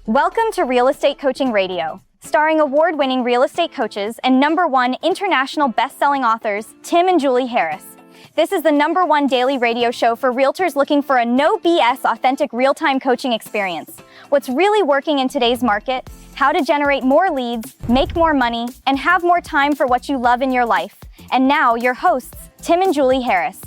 Welcome to Real Estate Coaching Radio, starring award-winning real estate coaches and #1 international best-selling authors Tim and Julie Harris. This is the #1 daily radio show for realtors looking for a no BS authentic real-time coaching experience. What's really working in today's market, how to generate more leads, make more money, and have more time for what you love in your life. And now your hosts, Tim and Julie Harris.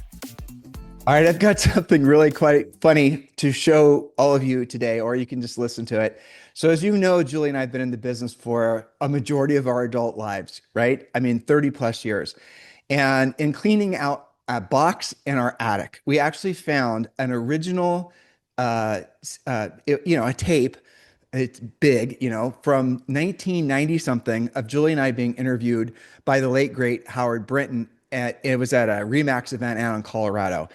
All right, I've got something really quite funny to show all of you today, or you can just listen to it. So as you know, Julie and I have been in the business for a majority of our adult lives, right? I mean, 30 plus years. And in cleaning out a box in our attic, we actually found an original, a tape. It's big, from 1990 something of Julie and I being interviewed by the late, great Howard Brinton. It was at a RE/MAX event out in Colorado.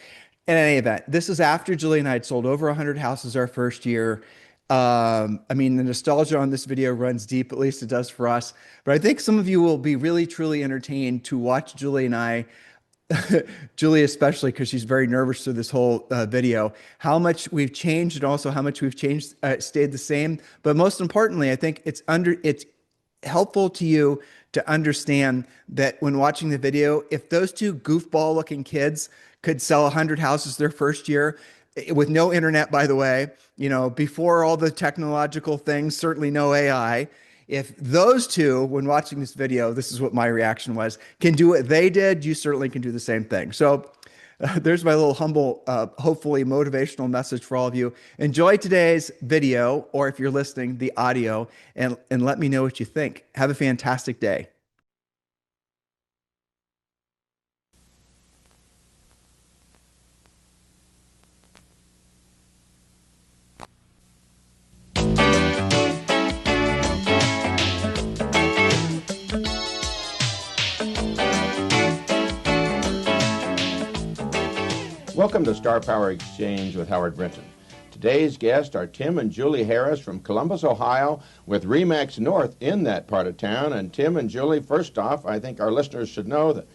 In any event, this is after Julie and I had sold over 100 houses our first year. The nostalgia on this video runs deep, at least it does for us. But I think some of you will be really, truly entertained to watch Julie and I, Julie especially, because she's very nervous through this whole video, how much we've changed and also how much we've changed, stayed the same. But most importantly, I think it's helpful to you to understand that when watching the video, if those two goofball looking kids could sell 100 houses their first year with no internet, by the way, before all the technological things, certainly no AI. If those two, when watching this video, this is what my reaction was, can do what they did, you certainly can do the same thing. So there's my little humble, hopefully motivational message for all of you. Enjoy today's video, or if you're listening, the audio, and let me know what you think. Have a fantastic day. Welcome to Star Power Exchange with Howard Brinton. Today's guests are Tim and Julie Harris from Columbus, Ohio, with RE/MAX North in that part of town. And Tim and Julie, first off, I think our listeners should know that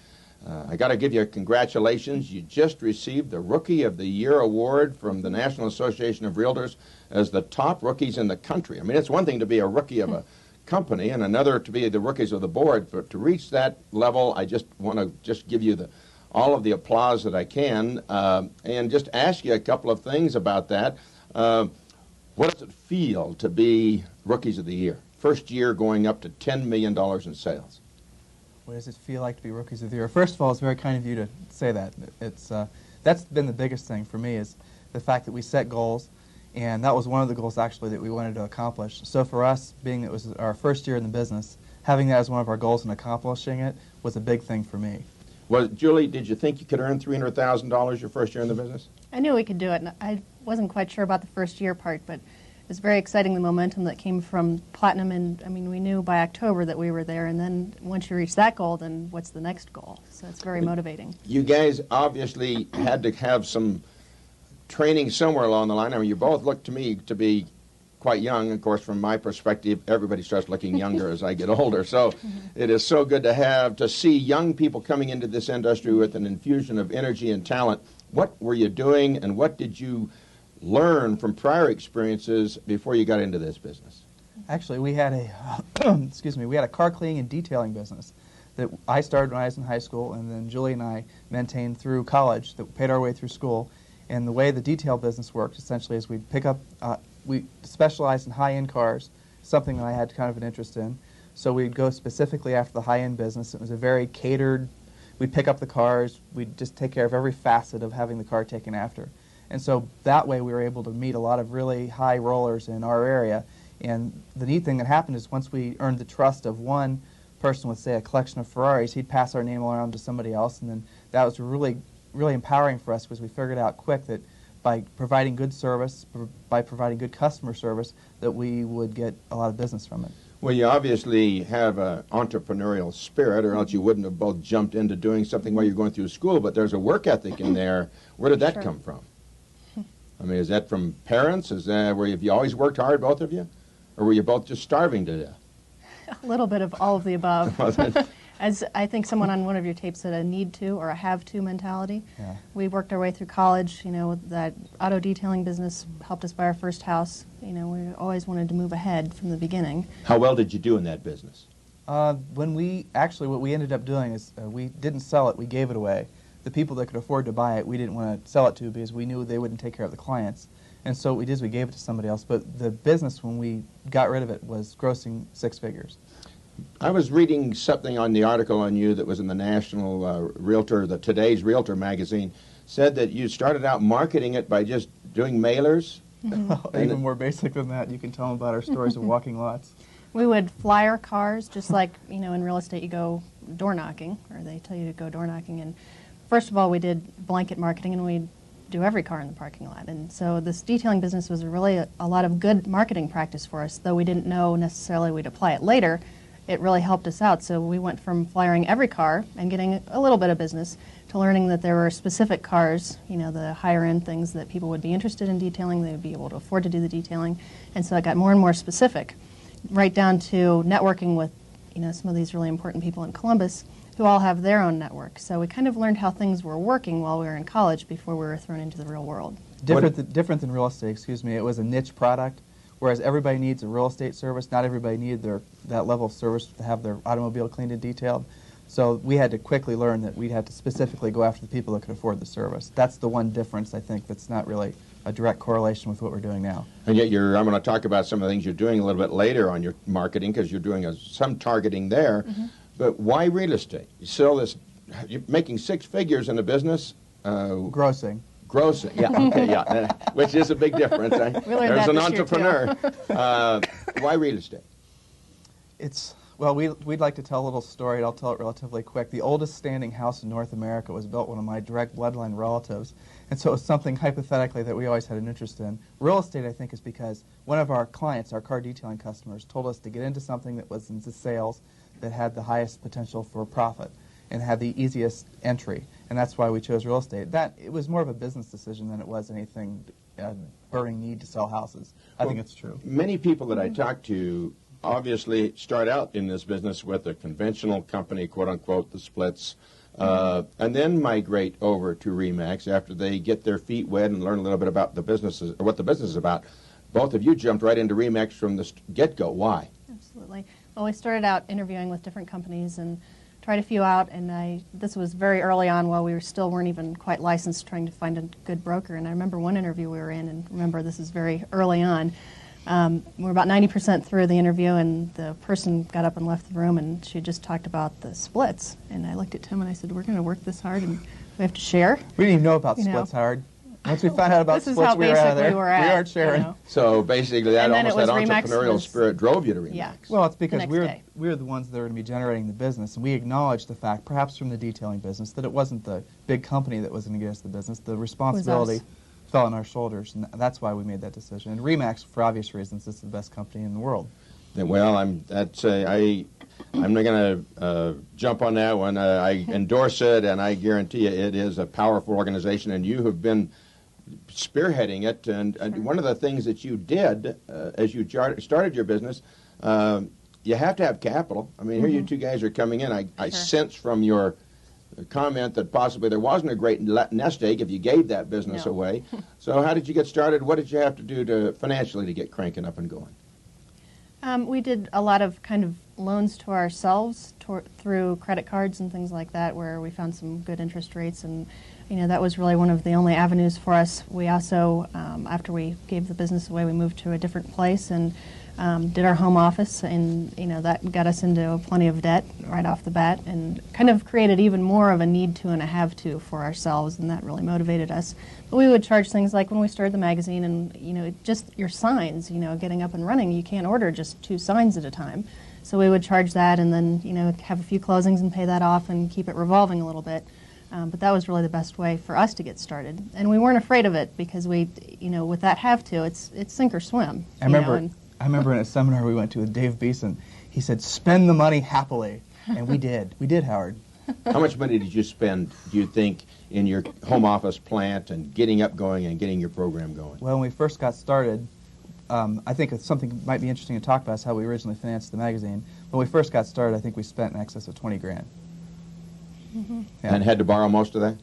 I got to give you congratulations. You just received the Rookie of the Year award from the National Association of Realtors as the top rookies in the country. I mean, it's one thing to be a rookie of a company and another to be the rookies of the board. But to reach that level, I just want to give you all of the applause that I can, and just ask you a couple of things about that. What does it feel to be Rookies of the Year? First year going up to $10 million in sales. What does it feel like to be Rookies of the Year? First of all, it's very kind of you to say that. That's been the biggest thing for me, is the fact that we set goals, and that was one of the goals actually that we wanted to accomplish. So for us, being it was our first year in the business, having that as one of our goals and accomplishing it was a big thing for me. Well, Julie, did you think you could earn $300,000 your first year in the business? I knew we could do it, and I wasn't quite sure about the first year part, but it was very exciting, the momentum that came from Platinum, and we knew by October that we were there, and then once you reach that goal, then what's the next goal? So it's very motivating. You guys obviously had to have some training somewhere along the line. I mean, you both look to me to be quite young. Of course, from my perspective, everybody starts looking younger as I get older. So it is so good to see young people coming into this industry with an infusion of energy and talent. What were you doing, and what did you learn from prior experiences before you got into this business? Actually, we had a car cleaning and detailing business that I started when I was in high school, and then Julie and I maintained through college, that paid our way through school. And the way the detail business worked essentially is we'd pick up we specialized in high-end cars, something that I had kind of an interest in. So we'd go specifically after the high-end business. It was a very catered, we'd pick up the cars, we'd just take care of every facet of having the car taken after. And so that way we were able to meet a lot of really high rollers in our area. And the neat thing that happened is once we earned the trust of one person with, say, a collection of Ferraris, he'd pass our name around to somebody else. And then that was really, really empowering for us, because we figured out quick that by providing good service, by providing good customer service, that we would get a lot of business from it. Well, you obviously have an entrepreneurial spirit, or else you wouldn't have both jumped into doing something while you're going through school, but there's a work ethic in there. Where did that come from? I mean, is that from parents? Have you always worked hard, both of you? Or were you both just starving to death? A little bit of all of the above. As I think someone on one of your tapes said, a need to or a have to mentality. Yeah. We worked our way through college. That auto detailing business helped us buy our first house. We always wanted to move ahead from the beginning. How well did you do in that business? What we ended up doing is we didn't sell it, we gave it away. The people that could afford to buy it, we didn't want to sell it to because we knew they wouldn't take care of the clients. And so what we did is we gave it to somebody else. But the business, when we got rid of it, was grossing 6 figures. I was reading something on the article on you that was in the National Realtor, the Today's Realtor magazine, said that you started out marketing it by just doing mailers. Even more basic than that, you can tell them about our stories of walking lots. We would flyer cars, just like, in real estate you go door knocking, or they tell you to go door knocking. And first of all, we did blanket marketing, and we'd do every car in the parking lot. And so this detailing business was really a lot of good marketing practice for us, though we didn't know necessarily we'd apply it later. It really helped us out. So we went from flyering every car and getting a little bit of business to learning that there were specific cars, the higher end things that people would be interested in detailing, they would be able to afford to do the detailing. And so it got more and more specific, right down to networking with some of these really important people in Columbus who all have their own network. So we kind of learned how things were working while we were in college before we were thrown into the real world. Different than real estate, it was a niche product. Whereas everybody needs a real estate service, not everybody needed that level of service to have their automobile cleaned and detailed. So we had to quickly learn that we'd have to specifically go after the people that could afford the service. That's the one difference, I think, that's not really a direct correlation with what we're doing now. And yet I'm going to talk about some of the things you're doing a little bit later on your marketing, because you're doing some targeting there. Mm-hmm. But why real estate? You sell this, you're making 6 figures in a business. Grossing. Grossing, yeah, okay, yeah, which is a big difference. There's an entrepreneur. Why real estate? We'd like to tell a little story, and I'll tell it relatively quick. The oldest standing house in North America was built one of my direct bloodline relatives, and so it's something hypothetically that we always had an interest in. Real estate, I think, is because one of our clients, our car detailing customers, told us to get into something that was into sales that had the highest potential for profit and had the easiest entry, and that's why we chose real estate. It was more of a business decision than it was anything burning need to sell houses. I think it's true. Many people that I talk to obviously start out in this business with a conventional company, quote-unquote, the splits, and then migrate over to RE/MAX after they get their feet wet and learn a little bit about the businesses, or what the business is about. Both of you jumped right into RE/MAX from the get-go. Why? Absolutely. Well, we started out interviewing with different companies and tried a few out, and this was very early on while we weren't even quite licensed, trying to find a good broker. And I remember one interview we were in, and remember this is very early on. We were about 90% through the interview, and the person got up and left the room, and she had just talked about the splits. And I looked at Tim and I said, "We're going to work this hard, and we have to share." We didn't even know about splits, Howard. Once we found out about splits, we were out of there. We weren't sharing. So basically, that entrepreneurial spirit drove you to RE/MAX. Yeah. Well, it's because we're the ones that are going to be generating the business, and we acknowledged the fact, perhaps from the detailing business, that it wasn't the big company that was going to get us the business. The responsibility fell on our shoulders, and that's why we made that decision. And RE/MAX, for obvious reasons, is the best company in the world. Well, I'm not going to jump on that one. I endorse it, and I guarantee you it is a powerful organization, and you have been spearheading it. And one of the things that you did as you started your business, you have to have capital. I mean, here you two guys are coming in. I sense from your comment that possibly there wasn't a great nest egg if you gave that business away. So how did you get started? What did you have to do financially to get cranking up and going? We did a lot of kind of loans to ourselves through credit cards and things like that, where we found some good interest rates, and that was really one of the only avenues for us. We also, after we gave the business away, we moved to a different place and did our home office, and that got us into plenty of debt right off the bat, and kind of created even more of a need to and a have to for ourselves, and that really motivated us. But we would charge things like when we started the magazine, and just your signs, getting up and running, you can't order just 2 signs at a time. So we would charge that, and then have a few closings and pay that off and keep it revolving a little bit. But that was really the best way for us to get started, and we weren't afraid of it because we, with that have to, it's sink or swim. I remember in a seminar we went to with Dave Beeson, he said, "Spend the money happily," and we did. We did, Howard. How much money did you spend, do you think, in your home office plant and getting up going and getting your program going? Well, when we first got started, I think it's something might be interesting to talk about is how we originally financed the magazine. When we first got started, I think we spent in excess of 20 grand. Mm-hmm. Yeah. And had to borrow most of that?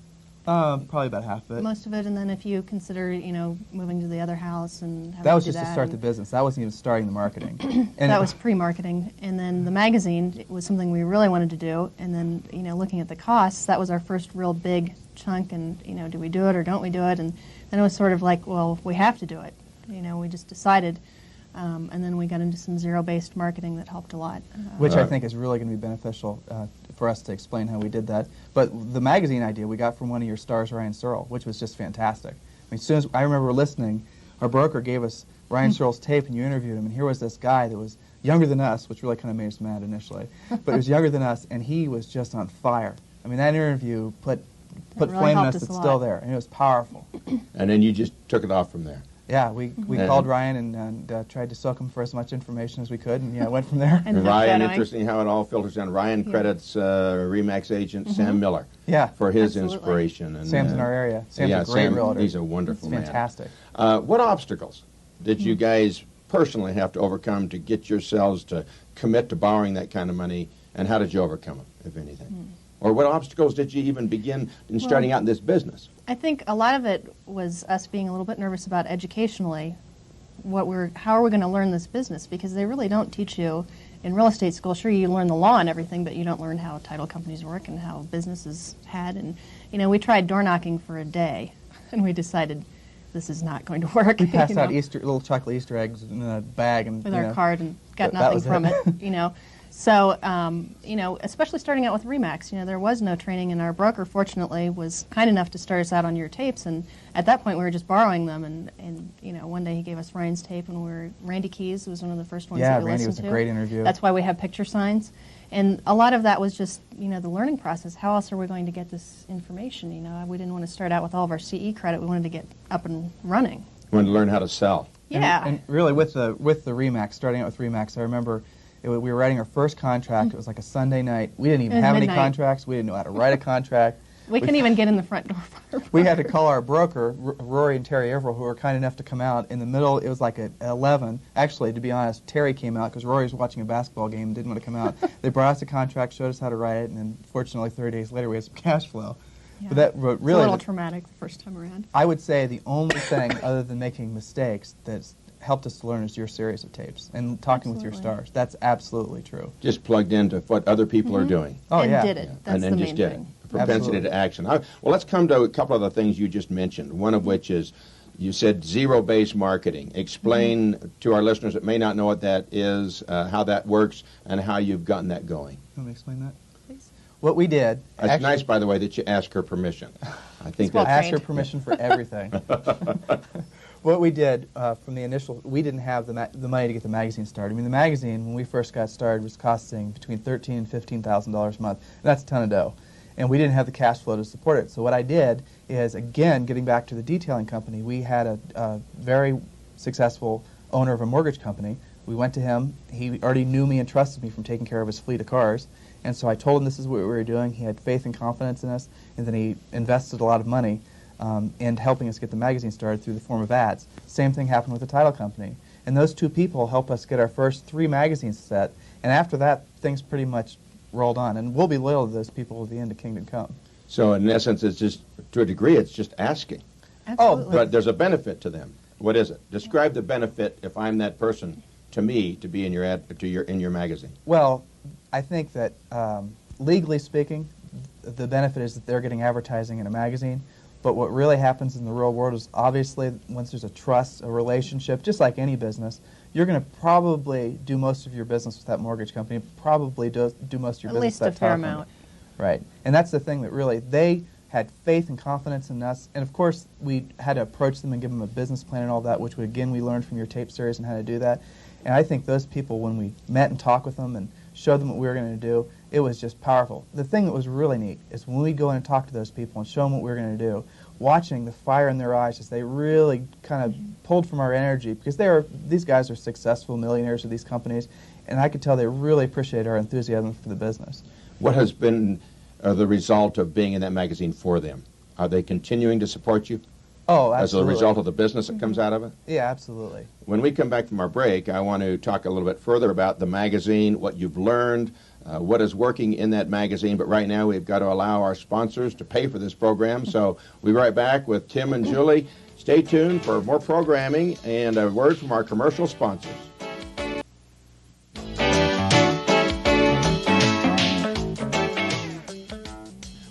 Probably about half of it. Most of it, and then if you consider, you know, moving to the other house and having That was to do just to that, start the and business. That wasn't even starting the marketing. And that was pre-marketing. And then the magazine, it was something we really wanted to do. And then, you know, looking at the costs, that was our first real big chunk. And, you know, do we do it or don't we do it? And then it was sort of like, well, we have to do it. You know, we just decided. And then we got into some zero-based marketing that helped a lot. which I think is really going to be beneficial for us to explain how we did that. But the magazine idea we got from one of your stars, Ryan Searle, which was just fantastic. I mean, as soon as I remember listening, our broker gave us Ryan Searle's tape, and you interviewed him, and here was this guy that was younger than us, which really kind of made us mad initially, but he was younger than us, and he was just on fire. I mean, that interview put really flame in helped us us a that's lot. still there, and it was powerful. And then you just took it off from there. Yeah, we Yeah. called Ryan and tried to soak him for as much information as we could, and yeah, went from there. And Ryan, foreshadowing. interesting how it all filters down. Ryan credits Remax agent Sam Miller Yeah. for his Absolutely. inspiration. And, Sam's in our area. Sam's yeah, a great Sam, realtor. he's a wonderful man. Fantastic. What obstacles did you guys personally have to overcome to get yourselves to commit to borrowing that kind of money, and how did you overcome them, if anything? Or what obstacles did you even begin in starting out in this business? I think a lot of it was us being a little bit nervous about educationally how are we going to learn this business, because they really don't teach you in real estate school. Sure, you learn the law and everything, but you don't learn how title companies work and how business is had. And you know, we tried door knocking for a day, and we decided this is not going to work. We passed you out know, little chocolate Easter eggs in a bag, and with you our know, card and got that nothing was from it. it. You know, so you know, especially starting out with Remax, you know, there was no training, and our broker fortunately was kind enough to start us out on your tapes. And at that point, we were just borrowing them. And you know, one day he gave us Ryan's tape, and Randy Keys was one of the first ones Yeah, that we Randy listened was a to. great interview. That's why we have picture signs. And a lot of that was just, you know, the learning process. How else are we going to get this information? You know, we didn't want to start out with all of our CE credit. We wanted to get up and running. You wanted to learn how to sell. Yeah. And really, with the Remax, starting out with Remax, I remember we were writing our first contract. It was like a Sunday night. We didn't even It was have any midnight. contracts. We didn't know how to write a contract. We couldn't even get in the front door. We had to call our broker, Rory and Terry Everett, who were kind enough to come out in the middle. It was like at 11. Actually, to be honest, Terry came out because Rory was watching a basketball game and didn't want to come out. They brought us a contract, showed us how to write it, and then fortunately 30 days later we had some cash flow. Yeah. But that It's a really, little traumatic the first time around. I would say the only thing other than making mistakes that's helped us to learn is your series of tapes and talking with your Absolutely. stars. That's absolutely true. Just plugged into what other people are doing. Oh, and yeah. did it. That's And then the just main did thing. it. Propensity Absolutely. to action. Well, let's come to a couple of the things you just mentioned, one of which is you said zero-based marketing. Explain to our listeners that may not know what that is, how that works, and how you've gotten that going. You want me to explain that? Please. What we did... It's actually- nice, by the way, that you ask her permission. I think well that's... Ask her trained. permission for everything. What we did from the initial, we didn't have the money to get the magazine started. I mean, the magazine, when we first got started, was costing between $13,000 and $15,000 a month. That's a ton of dough. And we didn't have the cash flow to support it. So what I did is, again, getting back to the detailing company, we had a very successful owner of a mortgage company. We went to him. He already knew me and trusted me from taking care of his fleet of cars. And so I told him this is what we were doing. He had faith and confidence in us. And then he invested a lot of money in helping us get the magazine started through the form of ads. Same thing happened with the title company. And those two people helped us get our first 3 magazines set. And after that, things pretty much rolled on. And we'll be loyal to those people at the end of Kingdom Come. So in essence, it's just, to a degree, it's just asking. Absolutely. But there's a benefit to them. What is it? Describe the benefit, if I'm that person, to me, to be in your in your magazine. Well, I think that legally speaking, the benefit is that they're getting advertising in a magazine. But what really happens in the real world is, obviously, once there's a trust, a relationship, just like any business, you're going to probably do most of your business with that mortgage company, probably do most of your At business least with a that fair title amount. company. Right. And that's the thing that really, they had faith and confidence in us. And of course, we had to approach them and give them a business plan and all that, which, again, we learned from your tape series and how to do that. And I think those people, when we met and talked with them and showed them what we were going to do, it was just powerful. The thing that was really neat is when we go in and talk to those people and show them what we were going to do, watching the fire in their eyes as they really kind of pulled from our energy, because these guys are successful millionaires of these companies, and I could tell they really appreciate our enthusiasm for the business. What has been the result of being in that magazine for them? Are they continuing to support you? Oh, as a absolutely. result of the business that comes out of it? Yeah, absolutely. When we come back from our break, I want to talk a little bit further about the magazine, what you've learned, what is working in that magazine. But right now, we've got to allow our sponsors to pay for this program. So we'll be right back with Tim and Julie. Stay tuned for more programming and a word from our commercial sponsors.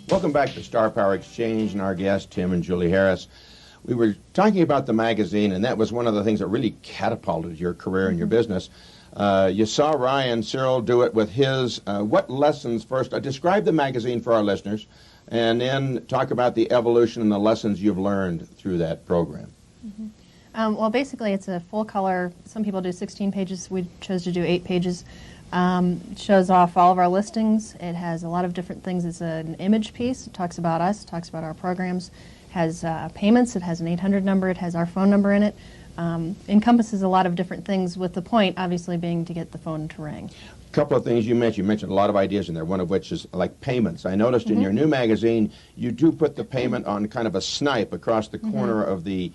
Welcome back to Star Power Exchange and our guests, Tim and Julie Harris. We were talking about the magazine, and that was one of the things that really catapulted your career and your business. You saw Ryan Cyril do it with his. What lessons first? Describe the magazine for our listeners, and then talk about the evolution and the lessons you've learned through that program. Well, basically, it's a full color. Some people do 16 pages. We chose to do 8 pages. It shows off all of our listings. It has a lot of different things. It's an image piece. It talks about us, talks about our programs. It has payments. It has an 800 number. It has our phone number in it. Encompasses a lot of different things, with the point obviously being to get the phone to ring. A couple of things you mentioned. You mentioned a lot of ideas in there, one of which is like payments. I noticed in your new magazine, you do put the payment on kind of a snipe across the corner of the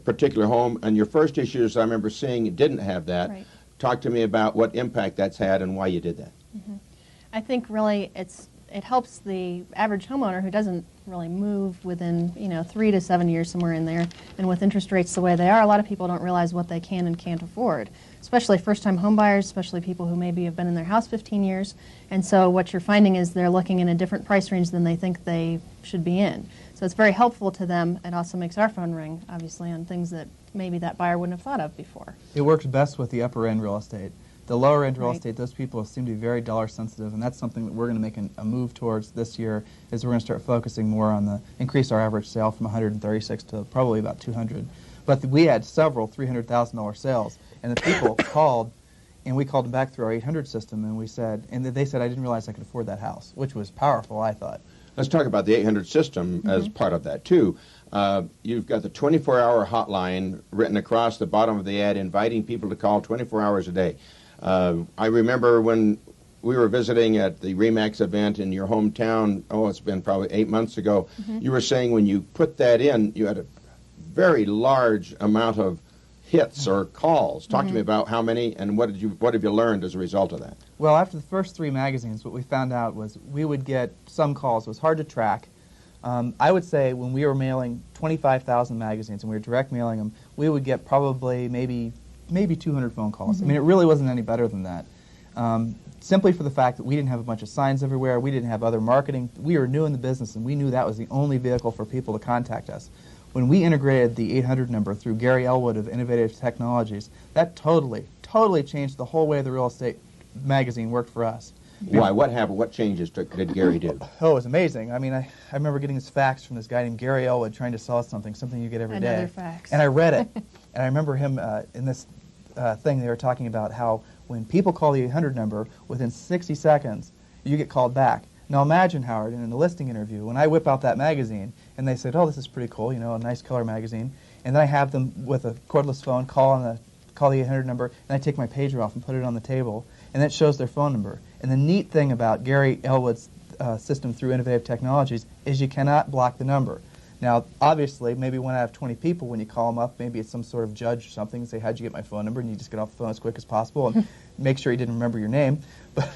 particular home. And your first issues, I remember seeing, it didn't have that. Right. Talk to me about what impact that's had and why you did that. I think really it helps the average homeowner who doesn't really move within 3 to 7 years, somewhere in there. And with interest rates the way they are, a lot of people don't realize what they can and can't afford, especially first-time home buyers, especially people who maybe have been in their house 15 years. And so what you're finding is they're looking in a different price range than they think they should be in. So it's very helpful to them. It also makes our phone ring, obviously, on things that maybe that buyer wouldn't have thought of before. It works best with the upper-end real estate. The lower-end real Right. estate, those people seem to be very dollar-sensitive, and that's something that we're going to make a move towards this year, is we're going to start focusing more on increase our average sale from 136 to probably about 200. But we had several $300,000 sales, and the people called, and we called them back through our 800 system, and we said, and they said, I didn't realize I could afford that house, which was powerful, I thought. Let's talk about the 800 system as part of that, too. You've got the 24-hour hotline written across the bottom of the ad, inviting people to call 24 hours a day. I remember when we were visiting at the RE/MAX event in your hometown, it's been probably 8 months ago, you were saying when you put that in, you had a very large amount of hits or calls. Talk to me about how many and what have you learned as a result of that? Well, after the first 3 magazines, what we found out was we would get some calls. It was hard to track. I would say when we were mailing 25,000 magazines and we were direct mailing them, we would get probably maybe 200 phone calls. I mean, it really wasn't any better than that. Simply for the fact that we didn't have a bunch of signs everywhere, we didn't have other marketing. We were new in the business, and we knew that was the only vehicle for people to contact us. When we integrated the 800 number through Gary Elwood of Innovative Technologies, that totally changed the whole way the real estate magazine worked for us. Why? What happened? What changes did Gary do? Oh, it was amazing. I mean, I remember getting this fax from this guy named Gary Elwood trying to sell us something you get every day. Another fax. And I read it, and I remember him in this thing they were talking about how when people call the 800 number, within 60 seconds, you get called back. Now imagine, Howard, in a listing interview, when I whip out that magazine, and they said, oh, this is pretty cool, a nice color magazine, and then I have them with a cordless phone call the 800 number, and I take my pager off and put it on the table, and it shows their phone number. And the neat thing about Gary Elwood's system through Innovative Technologies is you cannot block the number. Now, obviously, maybe 1 out of 20 people, when you call them up, maybe it's some sort of judge or something, and say, how'd you get my phone number? And you just get off the phone as quick as possible and make sure you didn't remember your name. But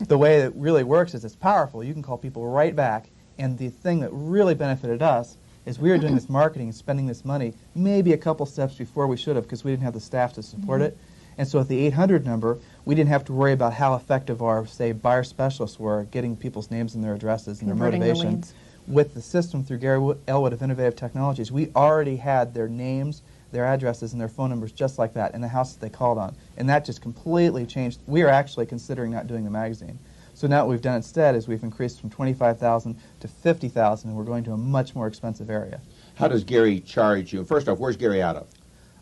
the way it really works is it's powerful. You can call people right back. And the thing that really benefited us is we were doing this marketing and spending this money maybe a couple steps before we should have, because we didn't have the staff to support it. And so at the 800 number, we didn't have to worry about how effective our, say, buyer specialists were getting people's names and their addresses and their Converting the motivation. leads. With the system through Gary Elwood of Innovative Technologies, we already had their names, their addresses, and their phone numbers just like that in the house that they called on. And that just completely changed. We are actually considering not doing the magazine. So now what we've done instead is we've increased from 25,000 to 50,000, and we're going to a much more expensive area. How does Gary charge you? First off, where's Gary out of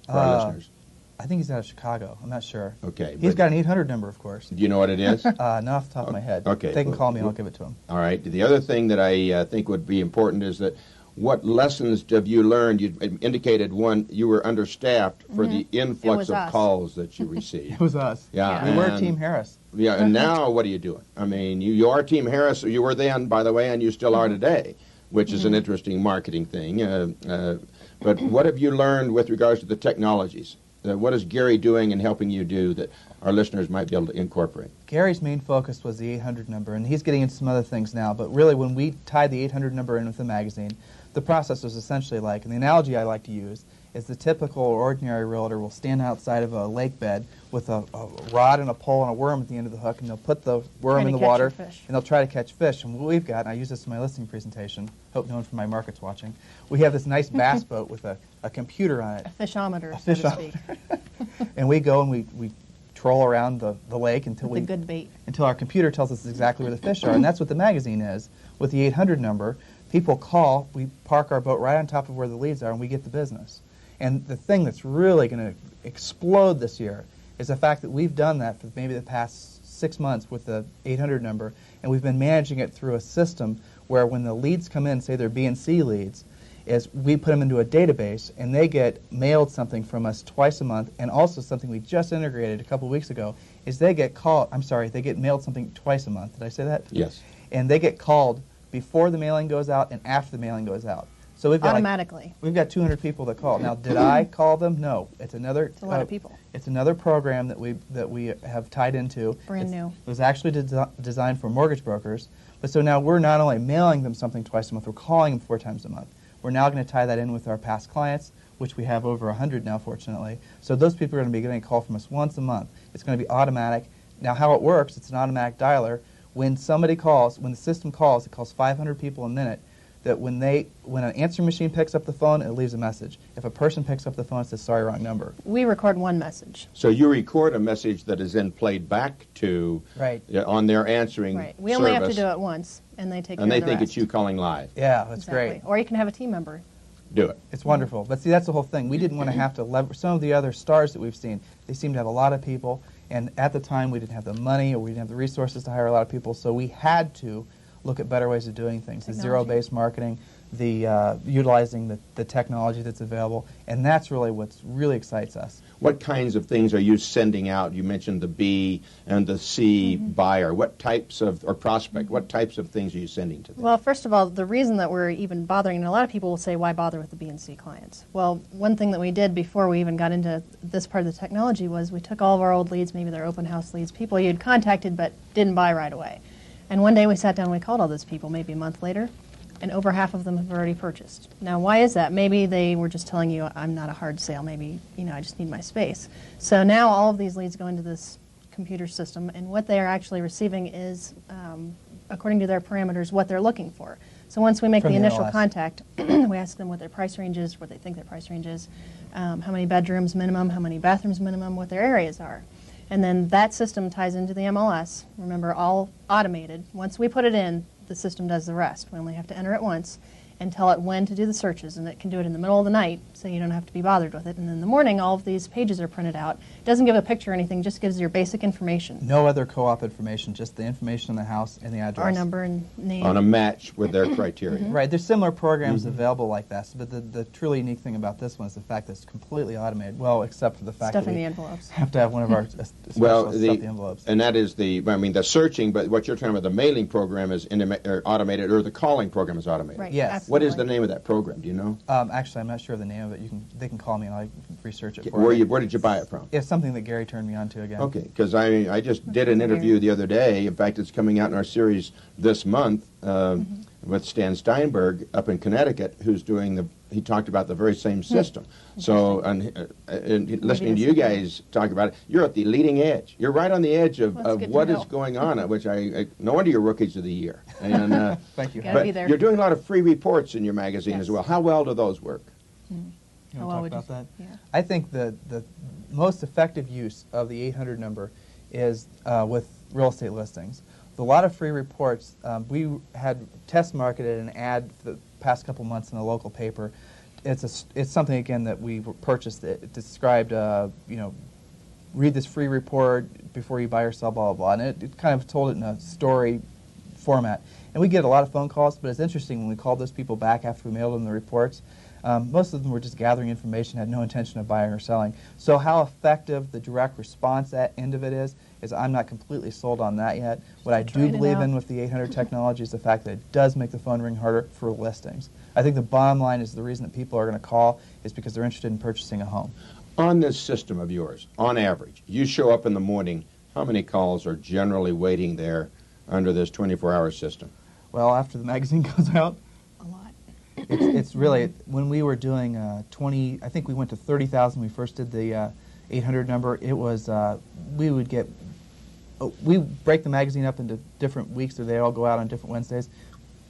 for our listeners? I think he's out of Chicago. I'm not sure. Okay. He's got an 800 number, of course. Do you know what it is? Not off the top of my head. Okay. They can call me and I'll give it to him. All right. The other thing that I think would be important is that what lessons have you learned? You indicated one, you were understaffed for the influx of us. calls that you received. It was us. Yeah, We were and- Team Harris. Yeah, and now what are you doing? I mean, you are Team Harris. You were then, by the way, and you still are today, which is an interesting marketing thing. But what have you learned with regards to the technologies? What is Gary doing and helping you do that our listeners might be able to incorporate? Gary's main focus was the 800 number, and he's getting into some other things now. But really, when we tied the 800 number in with the magazine, the process was essentially like, and the analogy I like to use is the typical or ordinary realtor will stand outside of a lake bed with a rod and a pole and a worm at the end of the hook, and they'll put the worm in the water, and they'll try to catch fish. And what we've got, and I use this in my listing presentation, hope no one from my market's watching, we have this nice bass boat with a computer on it. A fishometer, so to speak. And we go and we troll around the lake until With the good bait. until our computer tells us exactly where the fish are. And that's what the magazine is. With the 800 number, people call, we park our boat right on top of where the leads are, and we get the business. And the thing that's really going to explode this year is the fact that we've done that for maybe the past 6 months with the 800 number, and we've been managing it through a system where when the leads come in, say they're B and C leads, is we put them into a database, and they get mailed something from us twice a month, and also something we just integrated a couple weeks ago is they get they get mailed something twice a month. Did I say that? Yes. And they get called before the mailing goes out and after the mailing goes out. So we've got automatically. we've got 200 people that call. Now, did I call them? No. It's another. It's a lot of people. It's another program that we have tied into. Brand new. It was actually designed for mortgage brokers. But so now we're not only mailing them something twice a month, we're calling them 4 times a month. We're now going to tie that in with our past clients, which we have over 100 now, fortunately. So those people are going to be getting a call from us once a month. It's going to be automatic. Now, how it works, it's an automatic dialer. When somebody calls, when the system calls, it calls 500 people a minute, that when an answering machine picks up the phone, it leaves a message. If a person picks up the phone, it says, sorry, wrong number. We record one message. So you record a message that is then played back to on their answering Right. We only have to do it once, and they take care of the And they think rest. it's you calling live. Yeah, that's Exactly. great. Or you can have a team member. Do it. It's wonderful. But see, that's the whole thing. We didn't want to have to leverage some of the other stars that we've seen. They seem to have a lot of people, and at the time we didn't have the money or we didn't have the resources to hire a lot of people, so we had to look at better ways of doing things. The zero-based marketing, the utilizing the technology that's available, and that's really what really excites us. What kinds of things are you sending out? You mentioned the B and the C buyer. What types of, or prospect, what types of things are you sending to them? Well, first of all, the reason that we're even bothering, and a lot of people will say, why bother with the B and C clients? Well, one thing that we did before we even got into this part of the technology was we took all of our old leads, maybe their open house leads, people you'd contacted but didn't buy right away. And one day we sat down and we called all those people, maybe a month later, and over half of them have already purchased. Now, why is that? Maybe they were just telling you, I'm not a hard sale, maybe, I just need my space. So now all of these leads go into this computer system, and what they are actually receiving is, according to their parameters, what they're looking for. So once we make the initial contact, we ask them what their price range is, what they think their price range is, how many bedrooms minimum, how many bathrooms minimum, what their areas are. And then that system ties into the MLS. Remember, all automated. Once we put it in, the system does the rest. We only have to enter it once and tell it when to do the searches, and it can do it in the middle of the night, so you don't have to be bothered with it. And in the morning, all of these pages are printed out. It doesn't give a picture or anything, just gives your basic information. No other co-op information, just the information on the house and the address. Our number and name. On a match with their criteria. Right, there's similar programs available like that, but the truly unique thing about this one is the fact that it's completely automated, well, except for the fact Stuff that in we the envelopes. have to have one of our specialists Well, stuff the envelopes. and that is the searching, but what you're talking about, the mailing program is automated, or the calling program is automated. Right. Yes. Absolutely. What is the name of that program? Do you know? Actually, I'm not sure of the name of it. They can call me and I'll research it for you. Where did you buy it from? It's something that Gary turned me on to again. Okay, because I just did an interview the other day. In fact, it's coming out in our series this month with Stan Steinberg up in Connecticut, who's doing he talked about the very same system. So, and listening to you guys talk about it, you're at the leading edge. You're right on the edge of what is going on, which no wonder you're Rookies of the Year. And Thank you. Gotta be there. you're doing a lot of free reports in your magazine as well. How well do those work? You How want well to talk would about that? Yeah. I think the most effective use of the 800 number is with real estate listings. With a lot of free reports, we had test marketed an ad for the past couple months in a local paper. It's something, again, that we purchased. It described, read this free report before you buy or sell, blah, blah, blah. And it kind of told it in a story format. And we get a lot of phone calls, but it's interesting when we called those people back after we mailed them the reports. Most of them were just gathering information, had no intention of buying or selling. So how effective the direct response end of it is I'm not completely sold on that yet. What I do believe in with the 800 technology is the fact that it does make the phone ring harder for listings. I think the bottom line is the reason that people are going to call is because they're interested in purchasing a home. On this system of yours, on average, you show up in the morning, how many calls are generally waiting there under this 24-hour system? Well, after the magazine goes out, A lot. it's really, when we were doing I think we went to 30,000 when we first did the 800 number. It was, we would get, we break the magazine up into different weeks, so they all go out on different Wednesdays.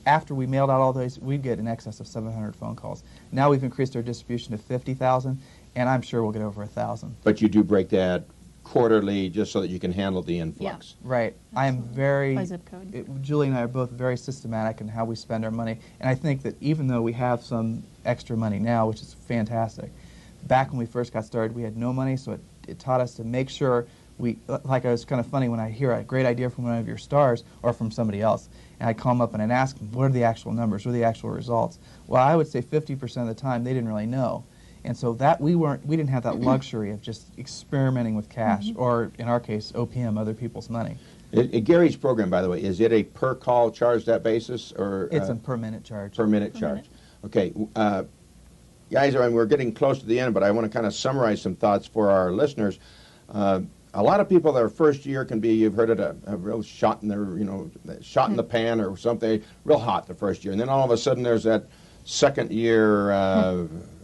After we mailed out all those, we'd get in excess of 700 phone calls. Now we've increased our distribution to 50,000, and I'm sure we'll get over 1,000. But you do break that quarterly just so that you can handle the influx. Yeah. Right. Absolutely. I am very, by zip code. Julie and I are both very systematic in how we spend our money, and I think that even though we have some extra money now, which is fantastic, back when we first got started, we had no money, so it taught us to make sure like I was kind of funny when I hear a great idea from one of your stars or from somebody else, and I'd call them up and I'd ask them, what are the actual numbers, what are the actual results? Well, I would say 50% of the time they didn't really know. And so that we didn't have that luxury of just experimenting with cash, or in our case, OPM, other people's money. Gary's program, by the way, is it a per call charge that basis, or it's a per minute charge? Per minute charge. Okay, guys, we're getting close to the end, but I want to kind of summarize some thoughts for our listeners. A lot of people, their first year can be, you've heard it, a real shot in their, shot in the pan or something, real hot the first year, and then all of a sudden there's that second year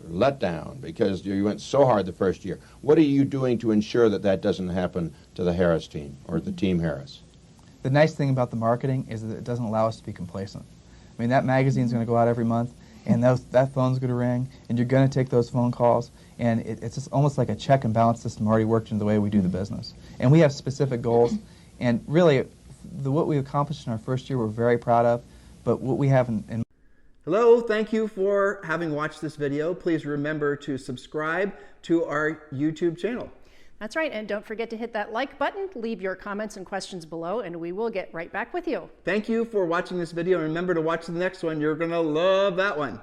letdown because you went so hard the first year. What are you doing to ensure that that doesn't happen to the Harris team or the Team Harris? The nice thing about the marketing is that it doesn't allow us to be complacent. I mean, that magazine's going to go out every month, and that phone's going to ring, and you're going to take those phone calls, and it's just almost like a check and balance system already worked into the way we do the business. And we have specific goals, and really, what we accomplished in our first year we're very proud of, but what we have in Hello, thank you for having watched this video. Please remember to subscribe to our YouTube channel. That's right, and don't forget to hit that like button, leave your comments and questions below, and we will get right back with you. Thank you for watching this video, and remember to watch the next one. You're going to love that one.